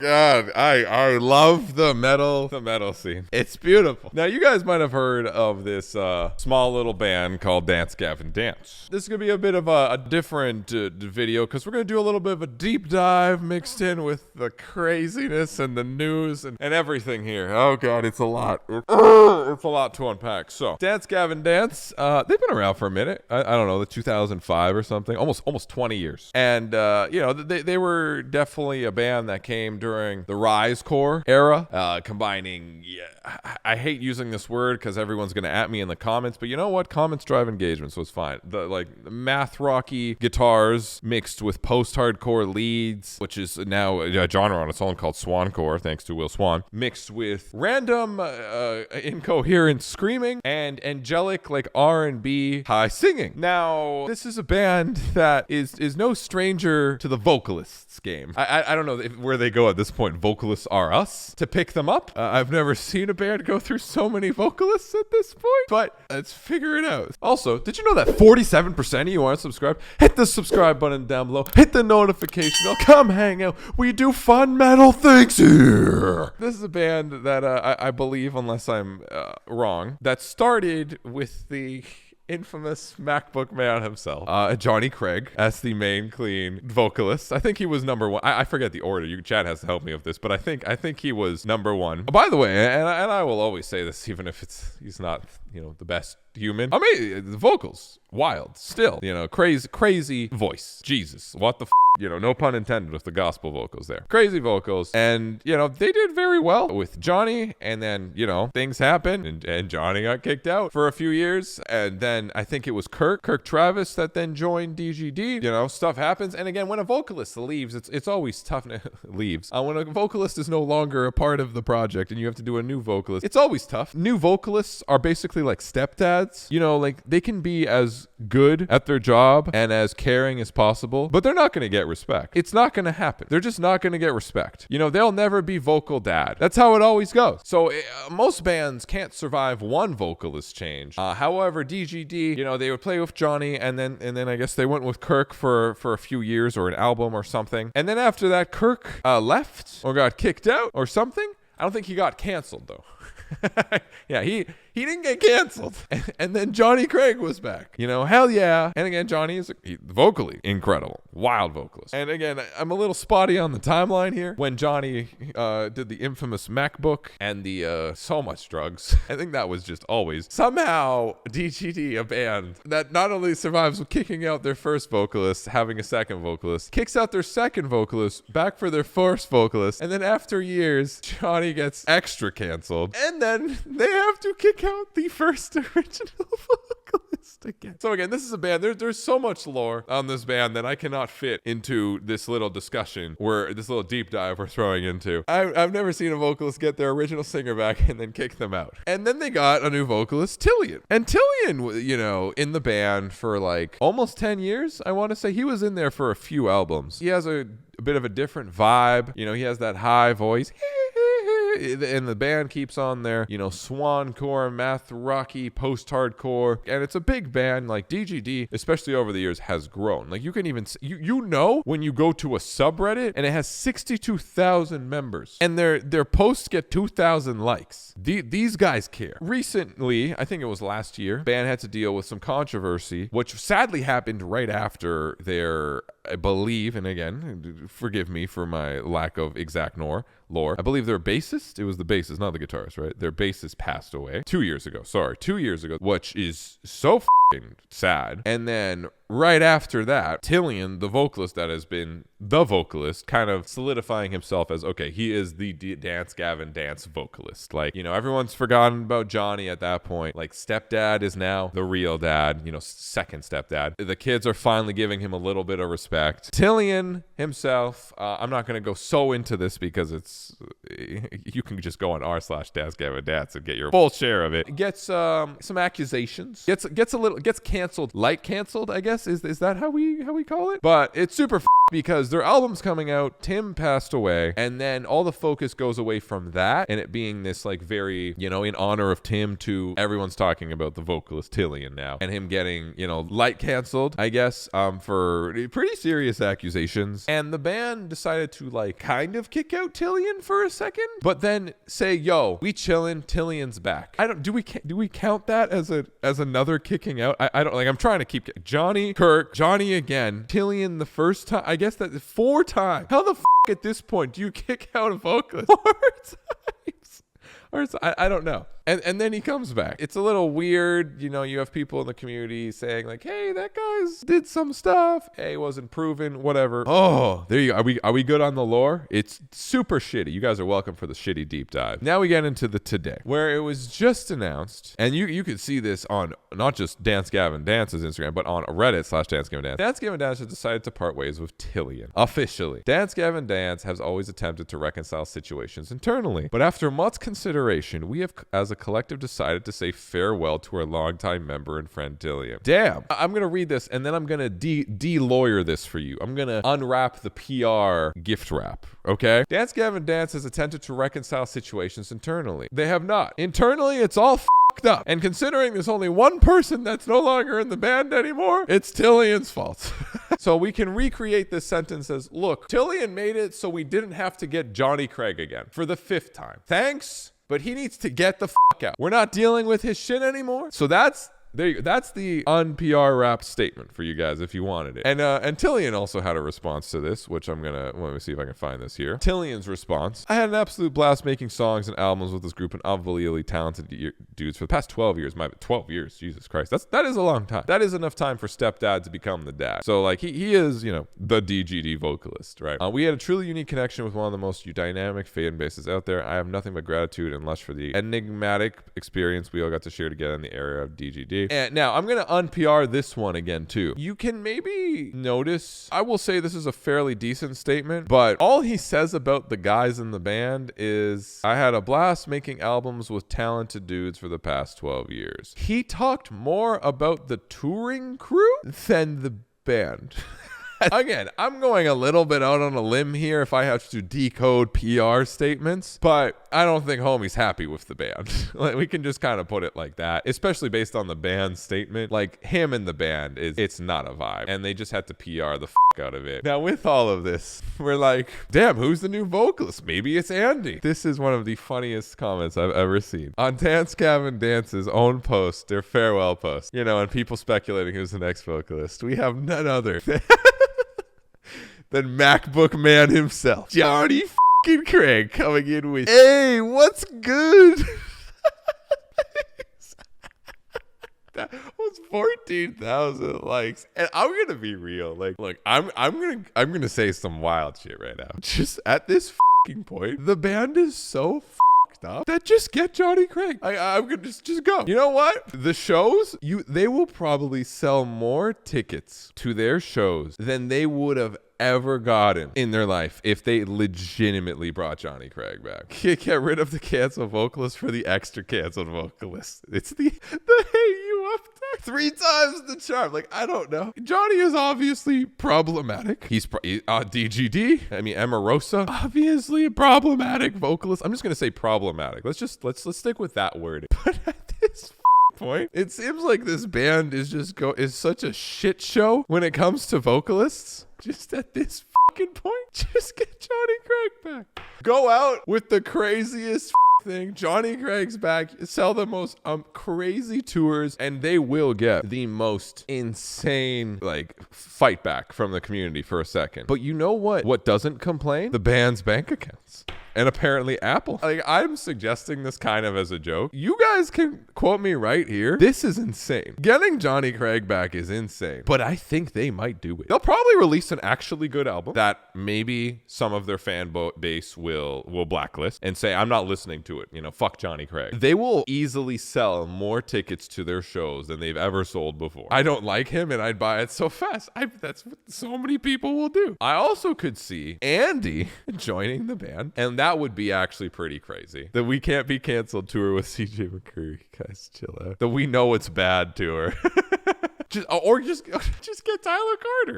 God, I love the metal scene. It's beautiful. Now, you guys might have heard of this small little band called Dance Gavin Dance. This is going to be a bit of a different video because we're going to do a little bit of a deep dive mixed in with the craziness and the news and everything here. Oh, God, it's a lot. It's a lot to unpack. So, Dance Gavin Dance, they've been around for a minute. I don't know, the 2005 or something. Almost 20 years. And, they were definitely a band that came during the Rise Core era, combining, I hate using this word because everyone's going to at me in the comments, but you know what? Comments drive engagement, so it's fine. The math rocky guitars mixed with post-hardcore leads, which is now a genre on its own called Swancore, thanks to Will Swan, mixed with random incoherent screaming and angelic R&B high singing. Now, this is a band that is no stranger to the vocalists game. I don't know where they go at this point. Vocalists are us to pick them up. I've never seen a band go through so many vocalists at this point, but let's figure it out. Also, did you know that 47% of you aren't subscribed? Hit the subscribe button down below. Hit the notification bell. Come hang out. We do fun metal things here. This is a band that I believe, unless I'm wrong, that started with the infamous MacBook man himself, Johnny Craig, as the main clean vocalist. I think he was number one. I forget the order. Chad has to help me with this, but I think he was number one. By the way, and I will always say this, even if he's not the best human. I mean, the vocals, wild, still, crazy voice. Jesus, what the no pun intended with the gospel vocals there. Crazy vocals. And, they did very well with Johnny. And then, things happened and Johnny got kicked out for a few years. And then I think it was Kirk Travis that then joined DGD. Stuff happens. And again, when a vocalist leaves, it's always tough. Leaves. When a vocalist is no longer a part of the project and you have to do a new vocalist, it's always tough. New vocalists are basically like stepdads. They can be as good at their job and as caring as possible, but they're not going to get respect. It's not going to happen. They're just not going to get respect. They'll never be vocal dad. That's how it always goes. So most bands can't survive one vocalist change. However, DGD, they would play with Johnny and then I guess they went with Kirk for a few years or an album or something. And then after that, Kirk left or got kicked out or something. I don't think he got canceled though. Yeah, he didn't get canceled. And then Johnny Craig was back. Hell yeah. And again, Johnny is vocally incredible. Wild vocalist. And again, I'm a little spotty on the timeline here. When Johnny did the infamous MacBook and the so much drugs, I think that was just always somehow DGD, a band that not only survives with kicking out their first vocalist, having a second vocalist, kicks out their second vocalist, back for their first vocalist, and then after years, Johnny gets extra canceled. And then they have to kick out the first original vocalist again. So again, this is a band. There's so much lore on this band that I cannot fit into this little discussion this little deep dive we're throwing into. I've never seen a vocalist get their original singer back and then kick them out. And then they got a new vocalist, Tilian. And Tilian, in the band for almost 10 years, I want to say. He was in there for a few albums. He has a bit of a different vibe. He has that high voice. And the band keeps on their, swancore, math rocky, post-hardcore, and it's a big band. DGD, especially over the years, has grown. You can even when you go to a subreddit and it has 62,000 members and their posts get 2,000 likes. These guys care. Recently, I think it was last year, band had to deal with some controversy, which sadly happened right after their, I believe, and again, forgive me for my lack of exact lore. I believe their bassist, it was the bassist, not the guitarist, right? Their bassist passed away 2 years ago, which is so f***ing sad. And then right after that, Tilian, the vocalist that has been the vocalist, kind of solidifying himself as, okay, he is the Dance Gavin Dance vocalist. Everyone's forgotten about Johnny at that point. Stepdad is now the real dad, second stepdad. The kids are finally giving him a little bit of respect. Tilian himself, I'm not going to go so into this because you can just go on r/Dance Gavin Dance and get your full share of it. Gets some accusations. Gets canceled, canceled, I guess. Is that how we call it? But it's super because their album's coming out, Tim passed away, and then all the focus goes away from that and it being this like very, you know, in honor of Tim, to everyone's talking about the vocalist Tilian now and him getting, you know, light canceled, I guess, for pretty serious accusations. And the band decided to like kind of kick out Tilian for a second, but then say, yo, we chillin', Tilian's back. Do we count that as another kicking out? I don't, like, I'm trying to keep Johnny, Kirk, Johnny again, Tilian the first time. I guess that 4 times. How the at this point do you kick out a vocalist 4 times? Or I don't know. And then he comes back. It's a little weird. You know, you have people in the community saying like, hey, that guy's did some stuff. Hey, wasn't proven, whatever. Oh, there you go. Are we good on the lore? It's super shitty. You guys are welcome for the shitty deep dive. Now we get into the today, where it was just announced, and you could see this on not just Dance Gavin Dance's Instagram, but on Reddit /Dance Gavin Dance. Dance Gavin Dance has decided to part ways with Tilian. Officially. Dance Gavin Dance has always attempted to reconcile situations internally, but after much consideration, we have, as a collective, decided to say farewell to our longtime member and friend Tilian. Damn. I'm going to read this and then I'm going to de-lawyer this for you. I'm going to unwrap the PR gift wrap, okay? Dance Gavin Dance has attempted to reconcile situations internally. They have not. Internally, it's all fucked up. And considering there's only one person that's no longer in the band anymore, it's Tilian's fault. So we can recreate this sentence as, look, Tilian made it so we didn't have to get Johnny Craig again for the 5th time. Thanks, but he needs to get the fuck out. We're not dealing with his shit anymore. So that's there you go. That's the un-PR wrapped statement for you guys if you wanted it. And Tilian also had a response to this, which let me see if I can find this here. Tilian's response: I had an absolute blast making songs and albums with this group of unbelievably talented dudes for the past 12 years. 12 years, Jesus Christ. That is a long time. That is enough time for stepdad to become the dad. So like he is, you know, the DGD vocalist, right? We had a truly unique connection with one of the most dynamic fan bases out there. I have nothing but gratitude and lust for the enigmatic experience we all got to share together in the era of DGD. And now I'm going to un-PR this one again too. You can maybe notice, I will say this is a fairly decent statement, but all he says about the guys in the band is, I had a blast making albums with talented dudes for the past 12 years. He talked more about the touring crew than the band. Again, I'm going a little bit out on a limb here if I have to decode PR statements, but I don't think homie's happy with the band. Like, we can just kind of put it like that, especially based on the band's statement. Like, him and the band, it's not a vibe, and they just had to PR the out of it. Now, with all of this, we're like, damn, who's the new vocalist? Maybe it's Andy. This is one of the funniest comments I've ever seen. On Dance Gavin Dance's own post, their farewell post, you know, and people speculating who's the next vocalist, we have none other than MacBook Man himself, Johnny fucking Craig, coming in with, hey, what's good? That was 14,000 likes, and I'm gonna be real. Like, look, I'm gonna say some wild shit right now. Just at this fucking point, the band is so fucked up that just get Johnny Craig. I'm gonna just go. You know what? The shows, they will probably sell more tickets to their shows than they would have ever gotten in their life if they legitimately brought Johnny Craig back. Get rid of the canceled vocalist for the extra canceled vocalist. It's the hey you up there 3 times the charm. Like, I don't know. Johnny is obviously problematic. He's DGD. I mean, Emarosa, obviously a problematic vocalist. I'm just gonna say problematic. Let's stick with that word. But at this point, it seems like this band is such a shit show when it comes to vocalists. Just at this fucking point, just get Johnny Craig back. Go out with the craziest thing. Johnny Craig's back. Sell the most crazy tours, and they will get the most insane like fight back from the community for a second. But you know what? What doesn't complain? The band's bank accounts. And apparently Apple. Like, I'm suggesting this kind of as a joke. You guys can quote me right here. This is insane. Getting Johnny Craig back is insane. But I think they might do it. They'll probably release an actually good album that maybe some of their fan base will blacklist and say, I'm not listening to it. You know, fuck Johnny Craig. They will easily sell more tickets to their shows than they've ever sold before. I don't like him and I'd buy it so fast. That's what so many people will do. I also could see Andy joining the band, and that would be actually pretty crazy. The We Can't Be Canceled tour with CJ McCurry. Guys, chill out. The We Know It's Bad tour. Just get Tyler Carter.